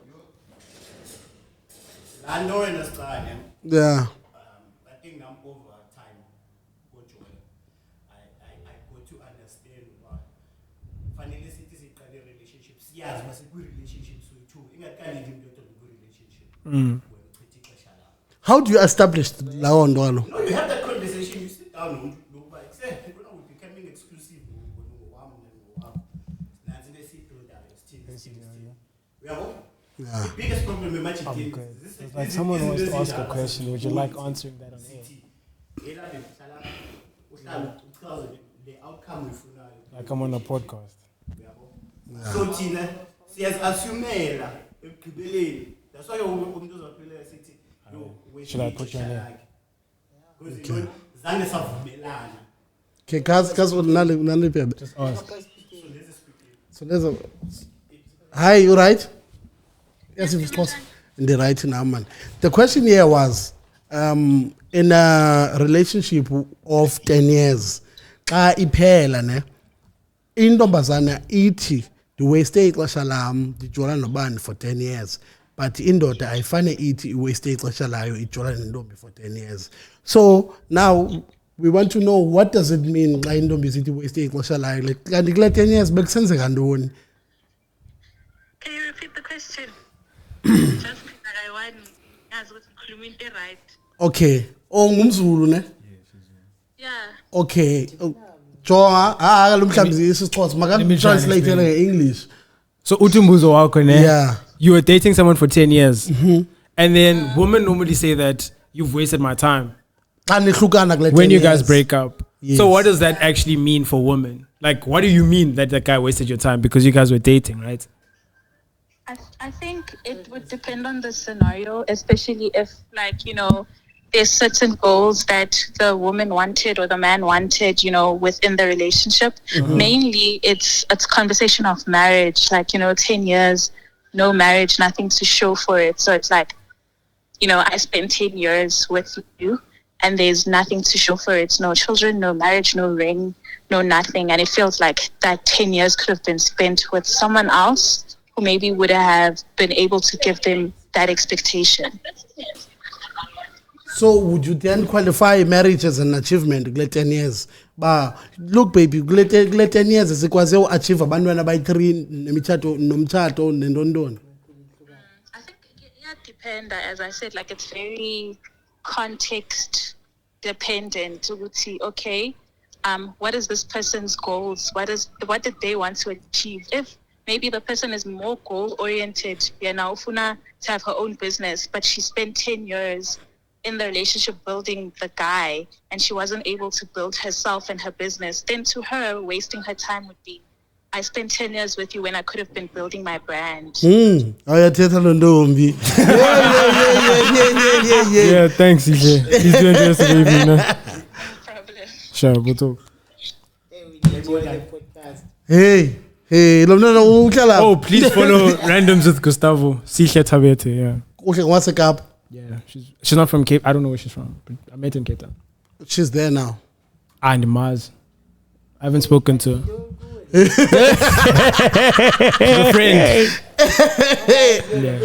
I know understand. Yeah. I think I'm over time. Go Joel. I got to understand why. Finally, it is a relationships. Yes, but it's a good relationship too. In a kind of good relationship. How do you establish lawo ntwana? No, you have that conversation. You sit down. Look back. Say, we're becoming exclusive. Yeah. The biggest problem with matching Like someone wants to ask a question, would you like answering that on air? The outcome we feel Like I'm on a podcast. so Tina, siyazasumela ekugqibeleni. That's why umuntu uzophilela sithi Should I put your name? Because zange savumelana. Okay, guys, nali bebe. Just ask. So there's a. Hi, you right? Yes, of course. In the right now, man. The question here was, in a relationship of 10 years, xa iphela ne, intombazana ithi ndiwaste ixesha lam ndijola nobani for 10 years, but indoda ayifane ithi iwaste ixesha layo ijola nentombi for 10 years. So now we want to know, what does it mean xa intombi isithi iwaste ixesha layo? Kanti kule 10 years bekusenzeka ntoni? Can you repeat the question? Just like I want as with Khuluminte right. Okay. Oh, ngumzulu ne? Yeah. Okay. Jonga, lo mhlambi isiXhosa maka translate in English. So utumbuzo wako ne? Yeah. You were dating someone for 10 years. And then women normally say that you've wasted my time Xa nihlukana kule 10 when you years. guys break up. Yes. So what does that actually mean for women? Like, what do you mean that guy wasted your time because you guys were dating, right? I think it would depend on the scenario, especially if, like, you know, there's certain goals that the woman wanted or the man wanted, you know, within the relationship. Mainly, it's a conversation of marriage, like, you know, 10 years, no marriage, nothing to show for it. So it's like, you know, I spent 10 years with you and there's nothing to show for it. No children, no marriage, no ring, no nothing. And it feels like that 10 years could have been spent with someone else who maybe would have been able to give them that expectation. So would you then qualify marriage as an achievement kule 10 years? Ba look baby, kule 10 years sikwaze uachieve abantwana bayi3 nomtshato nendondona. I think it depends. As I said, like it's very context dependent. Okay, what is this person's goals? What did they want to achieve? If maybe the person is more goal oriented, now ufuna to have her own business, but she spent 10 years in the relationship building the guy and she wasn't able to build herself and her business, then to her wasting her time would be, I spent 10 years with you when I could have been building my brand. Ayathetha lo ntombi. Yeah, thanks, EJ. He's doing this evening. No problem. Sure, we'll talk. Hey, lo mntwana uhlala. Oh, please follow Randoms with Gustavo. Sihle Tabete, yeah. Uhle ngwasekapa. Yeah, she's not from Cape. I don't know where she's from, but I met her in Cape Town. She's there now. And Mars. I haven't spoken to her. She's a friend. Yeah.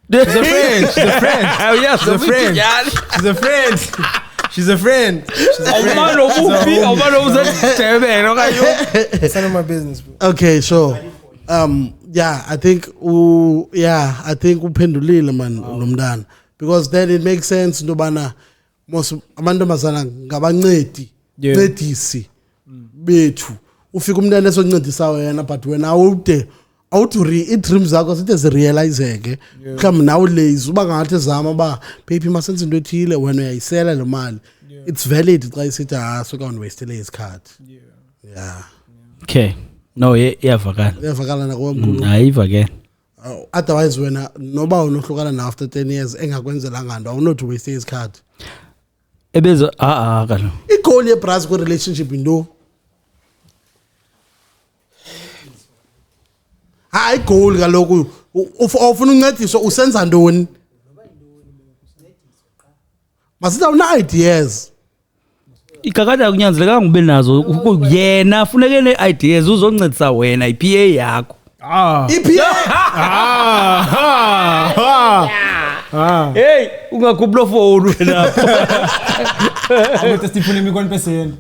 She's a friend. She's a friend. Oh yes, She's a friend. She's a friend. She's a friend. She's a friend. It's none of my business, bro. Okay, so yeah, I think uphendulile man nomntana, because then it makes sense intobana most amantombazana ngabancedi ncedisi bethu. Ufika umntana esoncedisayo yena, but wena awuthi i-dreams zakho sithi zirealizeke. Mhlawumbi nawe lazy uba ngathi zama ba baby masenze into ethile, wena uyayisela le mali. It's valid xa isithi soka unwastele isikhathi. Yeah. Okay. No, iyavakala. Iyavakala nakwamkhulu. Ayivakela. Otherwise wena noba unohlukana na after 10 years engakwenzelanga nto awunothi waste isikhathi. Ebezo kalo. igoal yebras kwi-relationship into hayi igoal kaloku ufuna uncediswa usenza ntoni masithi awuna-ideas Ikakade kunyanzeleka ngube nazo yena funeke ne-ideas uzoncedisa wena iPA yakho. Hey, ungakublo phone wena. Amit sifuna imi 1%.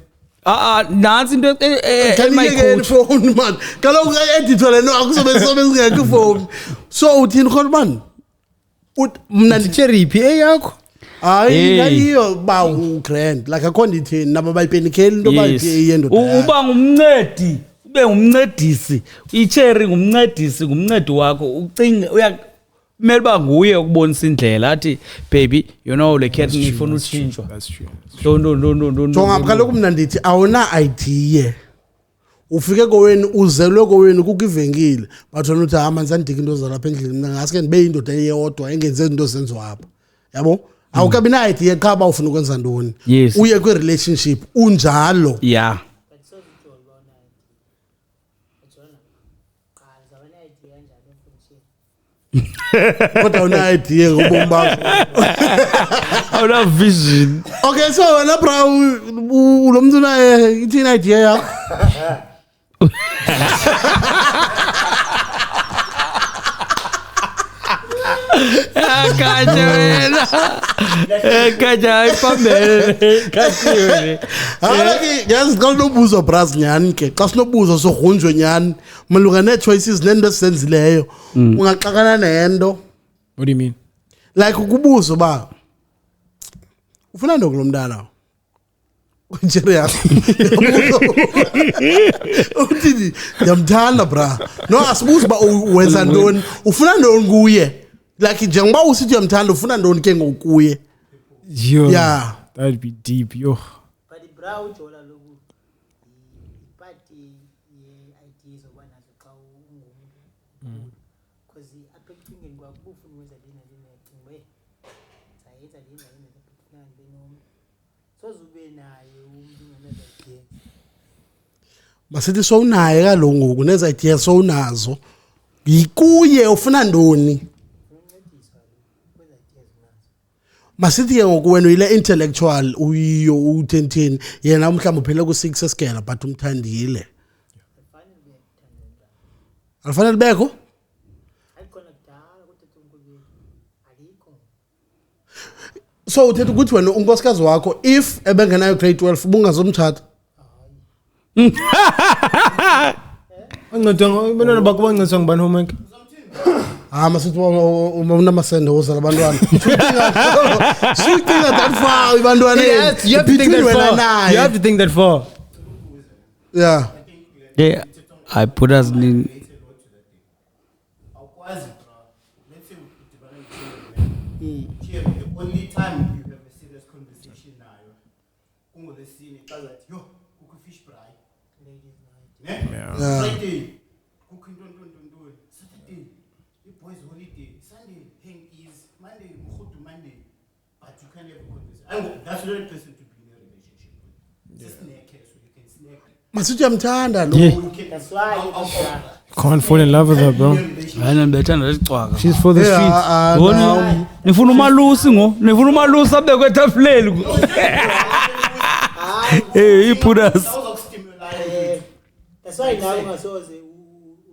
Nansi into kanike phone man kaloku ka-edithwa le nto akusobe singekho ifowuni so uthini khona man mna Cherry PA yakho. hayi ngayiyo ba ugrand like akho ndithini nabo bayipenikeli into bayipa yendoda uba ngumncedi ube ngumncedisi iCherry ngumncedi wakho ucinge kumele ba nguye ukubonisa indlela athi baby you know le cat ngifuna utshintshwa. That's true. No. jonga kaloku mna ndithi awuna-idea ufike koweni uzelwe koweni kukho ivenkile bathona uthi amanzi andika into zalapha endlini mna ngaske ndibe yindoda eyodwa engenze into zenziwa apha yabo awukabi na-idea qha uba ufuna ukwenza ntoni Yes. uye kwi-relationship unjalo Yeah. kodwa una-idea ngobomi bakho Awuna vision. okay so wena bra lo mntu naye ithini idea yakho Kaja wena. Kaja ipambele. Kaja. Hayi yazi xa sinobuzwa bras nyani ke xa sinobuzwa sogrunjwe nyani malunga nee-choices nento esizenzileyo ungaxakana nento What do you mean? like ukubuzwa uba ufuna nto kulo mntana Cherry yakho uthini ndiyamthanda bra no asibuzi uba wenza ntoni ufuna ntoni kuye like njengoba usithi uyamthanda ufuna ntoni ke ngokuye Yo. Yeah. That'd be deep. Yo. but ibra ujola loku ipati ye-ideas okwanazo xa ungumuntu because apha ekucingeni kwakho ubufuna ukwenza lena cinga sayenza lena apha benomntu sozube naye umntu ungeneza-ideas masithi sowunaye kaloku ngoku nezi-idea sowunazo yikuye ufuna ntoni masithi ke ngoku wena uyile intellectual uyiyo u-10 yena mhlawumbi uphele ku-6 esigela but umthandile alifanele libekho ayikhona kudala kutatomkhulu alikho so uthetha ukuthi wena unkosikazi wakho if ebengenayo grade 12 ubungazomtshata Abantwana bakho bancediswa ngubani homework? masithi unamasende wozala abantwana sucinga that far abantwana You have to think that far. You have to think that far. yeah Yeah. I put us in awukwazi bra let's say udibana Cherry the only time you have a serious conversation nayo kungolesine xa zathi yo kukho i-fish fry Friday kukho into Saturday i-boys holiday Sunday hang is Monday mrhudu Monday but you can't have a conversation that's not a person to be in a relationship with it's a snake so you can snack masithi uyamthanda lo that's why ibra Can't fall in love with her, bro. hayi bethanda lesicwaka. She's for the streets. Ngoni nifuna umalusi nifuna umalusi abekwe etafuleni. Hey, put us. that's why nawe ungasoze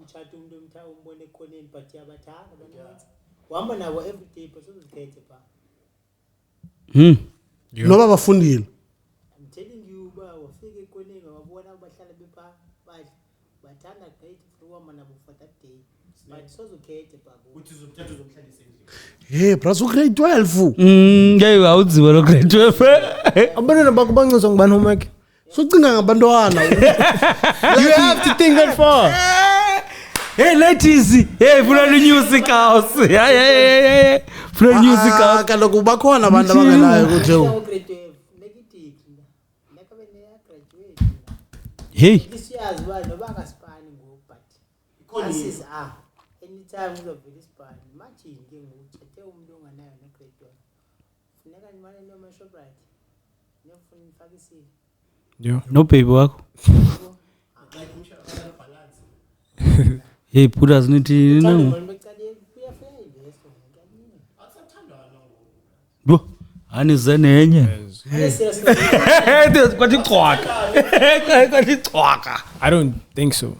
utshate umuntu umbone ekhoneni but yabathanda abantu uhamba nabo everyday but uzikhethe pha noba bafundile I'm telling you uba wafika ekoneni wabona abahlala bepha badla bathanda great uhamba nabo for that day but sozukhethe pha uthi uzomthatha uzomhlalisa endlini bras ugrade 12 Ngeke awudziwe lo grade 12. Abantwana bakho bancediswa ngubani homework? socinga ngabantwana You have to think that far. Hey ladies, hey funa music house. Yeah. Funa music house. kaloku bakhona abantu abangenayo kuthi grade 12 negative nakabe neyagraduate Hey. isiyazi uba noba akasipani ngoku but asis anytime uzovela isipani imagine ke ngoku uthethe umuntu onganayo ne-grade 12 funeka nimane noma-shoprite Ngiyafuna ngifakisile. Yeah. No baby wakho. Hey, put us niti Thanda no. bona becaleni kuyafika investor ngiyanyini. Bo, ani zenenye. Seriously. Kwathi xwaka. Kwathi xwaka. I don't think so.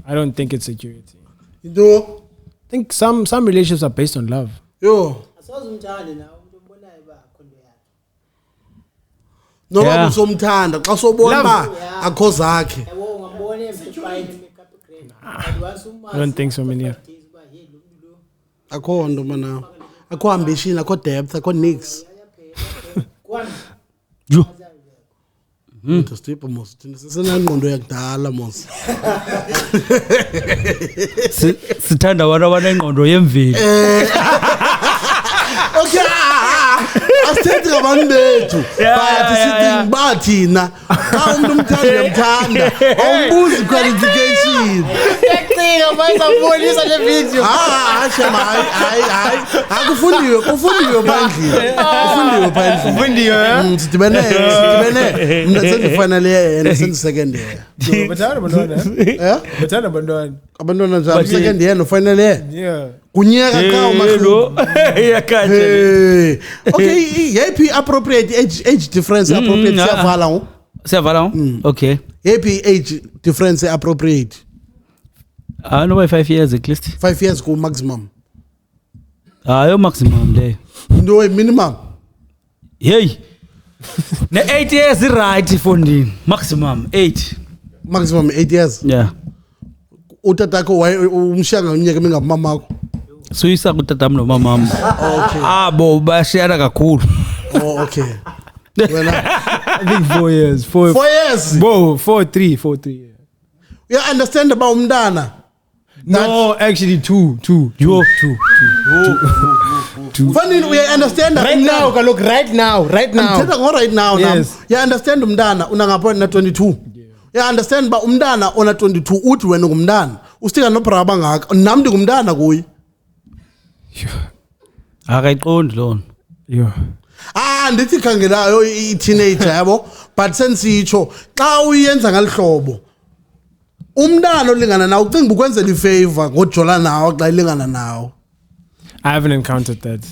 I don't think it's security. Into I think some relationships are based on love. yo Asoze umthande nawe umuntu ombonayo ba khondo yakhe. noba Yeah. usomthanda xa sobona ba Yeah. akho zakhe Yabo ungambona emfiphayi makeup grade. But once umazi. I don't think so, man, yeah. Ba hey lo muntu lo. akho nto mana akho ambition akho depth akho nix Kwani Jo. ndisipha mos thina sisenangqondo yakudala mos Sithanda abantu abanengqondo yemveli. okay asithethi ngabantu bethu but sithi ba thina xa umuntu umthanda uyamthanda awumbuzi qualification Yacika manje abonisa le video. shema hayi akufundiwe bandlini ufundiwe bandlini Ufundiwe, sidibene mna sendifana le yena sendisecond year Bathanda bantwana. Bathanda bantwana. abantwana njalo second year nofanele Yeah. kunyaka cha umahluko Yakanje. okay yephi appropriate age difference appropriate siyavala ngo Siyavala. Okay. yephi age difference appropriate No by 5 years at least. 5 years ku maximum Yo maximum leyo. no minimum Hey. Ne 8 years right fondini. Maximum 8. maximum 8 years Yeah. utatakho umshanga unyeke mingabumamakho Suyisa kutatam nomamam. okay Abo bashiyana kakhulu. oh okay wena I think 4 years. 4 years Whoa, 3. Yeah. you understand about umntana No, actually 2. Yo. fanele we understand Right now, look, right now. Thetha ngo right now Yes. you understand umntana unangapha na 22 you understand ba umntana ona 22 uthi wena ngumntana usika no braba ngaka nami ngumntana kuyi Akayiqondi lona. Yeah. ndithi khangelayo i teenager yabo but sensitsho xa uyenza ngalihlobo umntana olingana nawo ucinga ukwenzela ifavor ngojola nawo xa ilingana nawo I haven't encountered that.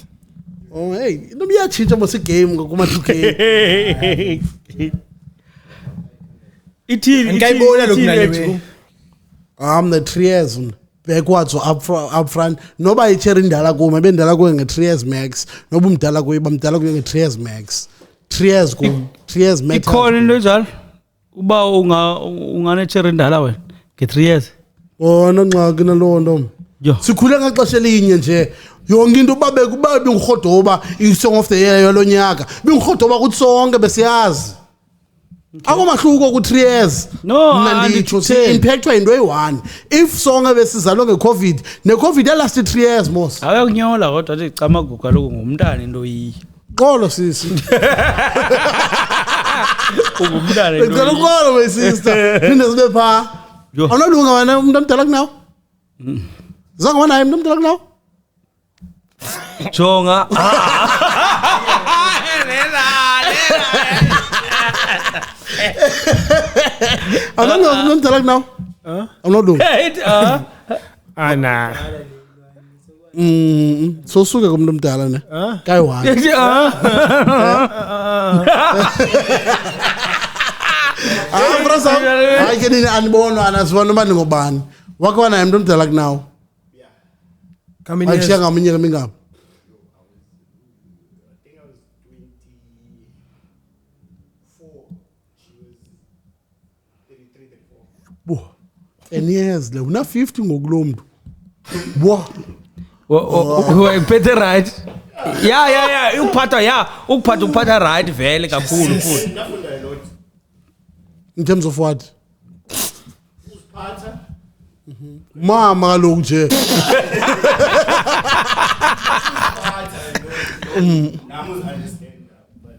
oh hey into biyatshintsha mose game kuma 2K Ithini? Ngiyayibona lokhu nalewe. I'm the 3 years backwards or up front noba icherry indala kuma bendala kuye nge 3 years max noba umdala kuye bamdala kuye nge 3 years max 3 years ku 3 years max Ikhona into enjalo. Uba unganetsheri indala wena nge 3 years. wona ngxaki naloo nto Yo. sikhule ngaxesha elinye nje yonke into babe bingurhodoba i-song of the year yalonyaka bingurhodoba kuthi sonke besiyazi akomahluko ku 3 years No, mna nditsho andikutheni. si-impactwa yinto eyi-1 if sonke besizalwe nge-covid ne-covid yalasti 3 years mos Ayokunyola kodwa athi camagugu kaloku ngumntana into yiyo. xolo sisi Ungumntana becela into. uxolo my sister phinde sibe phaa Yo. awunolunga wena umntu omdala kunawo zange wanaye umntu omdala kunawo Jonga. awunolunga umntu omdala kunawo awunolunga Nah. sosuke kumntu omdala ne kayi-1 brasam hayi ke nini andibonwa anasibona uba ndingobani wakhe wanaye mntu omdala kunawo Come in ayishiya here. ngaminyaka mingaphi Bo, 10 years le una 50 ngokulo mntu bo Uphethe right. Yeah. Ukuphatha right vele kakhulu futhi. Ndafunda a lot. in terms of what Uziphatha. mama kaloku nje Nami uzi-understand but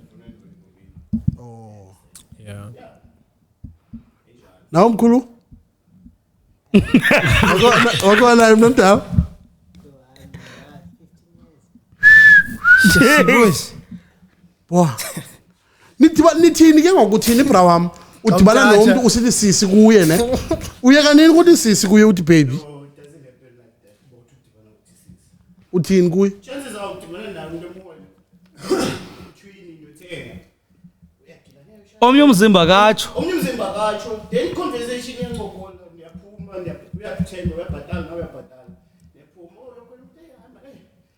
Yeah. nawe mkhulu wakhe naye mntu omdala bo nithini ke ngokuthini bra wam udibana nomuntu usithi sisi kuye ne uye kanini ukuthi sisi kuye uthi baby uthini kuye chances are udibana nayo into emoyeni uthwini uyothenga omnye umzimba katsho then conversation yengogola niyaphuma uyathenga uyabhatala nawe uyabhatala niyaphuma lokho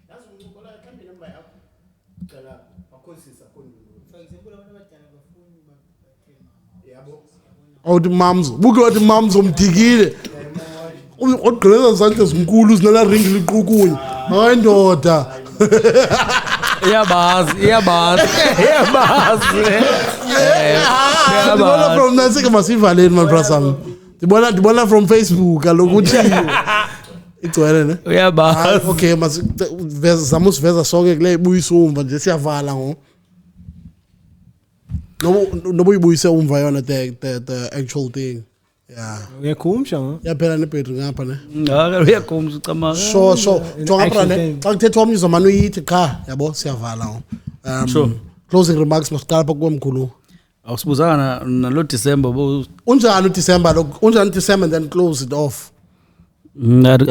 yazi uncokola kambe namba yakho cala bakhosisa khona for example abantu abadala bafuni bathenga yabo awuthi mums buke wathi mums umdikile ogqeleza izandla ezinkulu zinala ring liqukunye hayi ndoda iyabazi ndibona from nasike masivaleni man brasam ndibona from Facebook alokuthi igcwele ne uyabazi okay zama usiveza sonke kule ibuyisa umva nje siyavala ngo no buyibuyise umva yona the actual thing uyakhumsha yaphela nebhetri ngapha ne uyakhumsha ucama so ngapha ne xa kuthetha omnye uzomana uyithi cha yabo siyavala ngo Sure. closing remarks masiqala pha kwemkhulu awusibuzana nalo December unjani uDecember and then close it off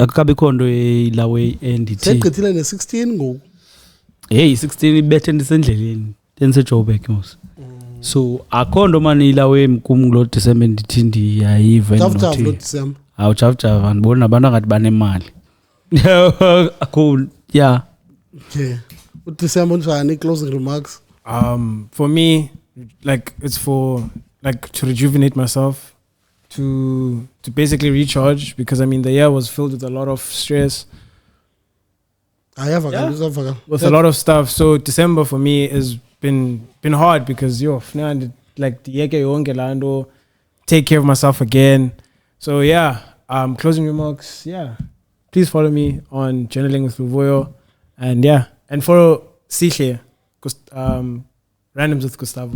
akabi khondo ilawe NDT segqithile ne16 ngoku hey 16 ibethe ndisendleleni enseJoburg mos so akhondo mani ilawe mkum lo December ndithi ndiyayiva Java lo December awu Java ndibona abantu angathi banemali akho yeah okay uDecember unjani closing remarks for me like it's for like to rejuvenate myself to basically recharge because I mean the year was filled with a lot of stress with a lot of stuff so December for me has been hard because like the yeke yonke lando take care of myself again so yeah closing remarks please follow me on Journaling with Luvoyo and and follow Sihle Randoms with Gustavo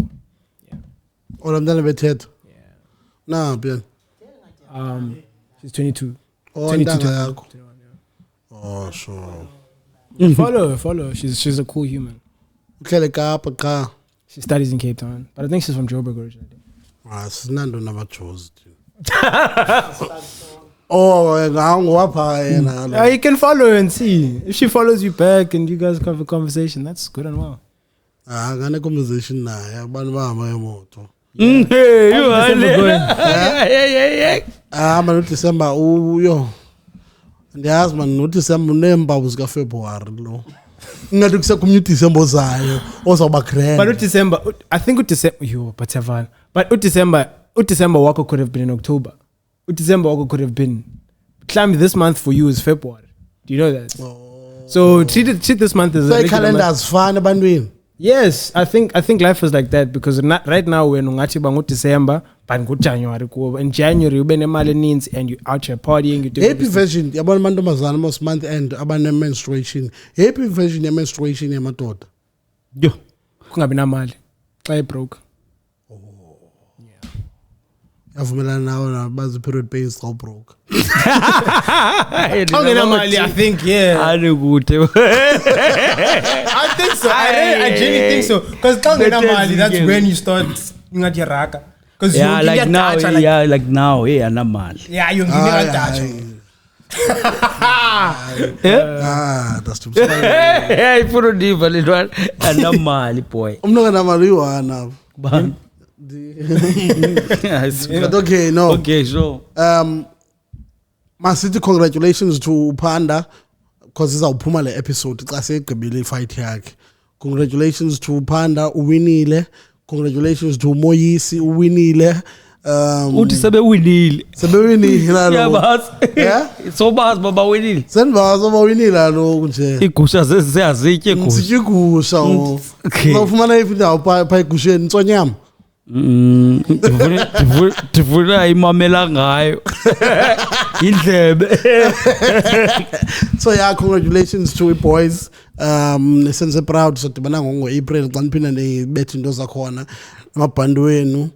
olamntana bethetha na bien she's 22 ntanga yakho oh sure follow she's a cool human uhlele Kapa cha she studies in Cape Town but I think she's from Joburg originally sinando nabajozi oh ngawapha yena you can follow her and see if she follows you back and you guys have a conversation that's good and well ngane conversation naye abantu bahamba emoto man uDecember uyo ndiyazi man uDecember uneempawu zika February lo ngathi kusekumnye uDecember ozayo ozawuba grand but uDecember I think uDecember but uDecember wakho could have been in October uDecember wakho could have been climb this month for you is February do you know that so treat this month as a calendars fine ebantwini yes I think life is like that because right now when ungathi bangu-December but ngo-January kuba in January ube nemali eninzi and you out here partying you do happy version yabona amantombazana most month end abane menstruation happy version ye menstruation yamadoda yo kungabi namali xa broke yavumelana nawe nabazi period pains xa broke ungenamali I think alikude I think so I genuinely think so because xa ungenamali that's when you start ngathi raka because like now hey anamali yongine kadatsha that's too funny hey puro diva litwa anamali boy umntu kanamali uyiwana ban okay no okay so masithi congratulations to Panda because izawuphuma le episode xa segqibile ifight yakhe congratulations to Panda uwinile congratulations to Moyisi uwinile uthi sebewinile nalo yabazi so bazi baba winile senbazo bawinile lo nje igusha seziyazitye igusha sitye igusha ufumana indawo pha igusheni ntsonyama ndivula imamela ngayo indlebe so congratulations to boys senze proud so dibana ngo-April xa niphinda nibethe into zakhona amabhandi wenu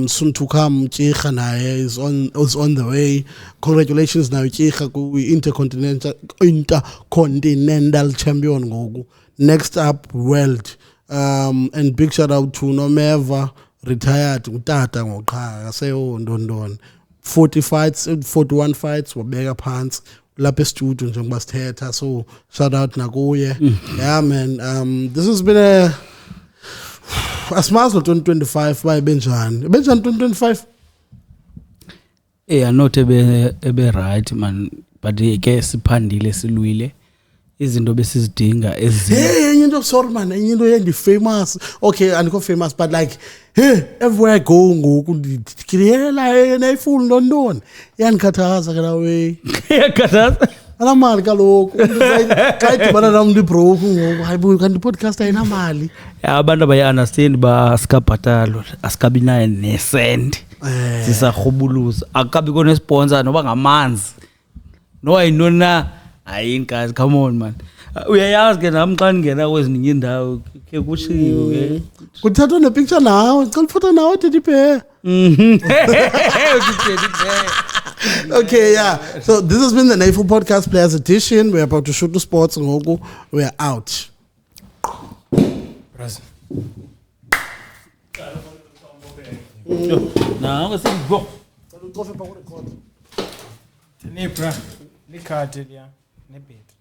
soon to come Tjikga naye is on the way congratulations nayo Tjikga ku intercontinental champion ngoku next up world And big shout out to Nomeva, retired utata ngoqhaka seyondondona 41 fights wabeka phansi lapha e-studio njengoba sithetha, so shout out nakuye. Yeah man, this has been a asimazi 2025 baye benjani 2025. Not ebe right man, but ke siphandile silwile izinto besizidinga enye into sorry man, enye into yendi famous, okay andikho famous but like hey everywhere I go ngoku ndikhilela nayifuni London yanikhathaza kana way yakhathaza anamali kaloku xa idibana nam ndibroke ngoku hayibo kanti podcast ayinamali. Abantu abayi-understand ba asikabhatalwa asikabi nayo nesenti sisarhubuluza akukabikho nesponsor noba ngamanzi noba yintoni na. Hayi guys, come on man, uyayazi ke nami xa ndingena kwezinye indawo ke kutshiwo ke kuthathwa nepicture nawe xa lifota nawe teddy bear. Okay, yeah. So this has been the Naifu Podcast Players Edition. We're about to shoot the sports and Ngoku. We're out. na ngasigo Nebra, likhadi liya nebheti.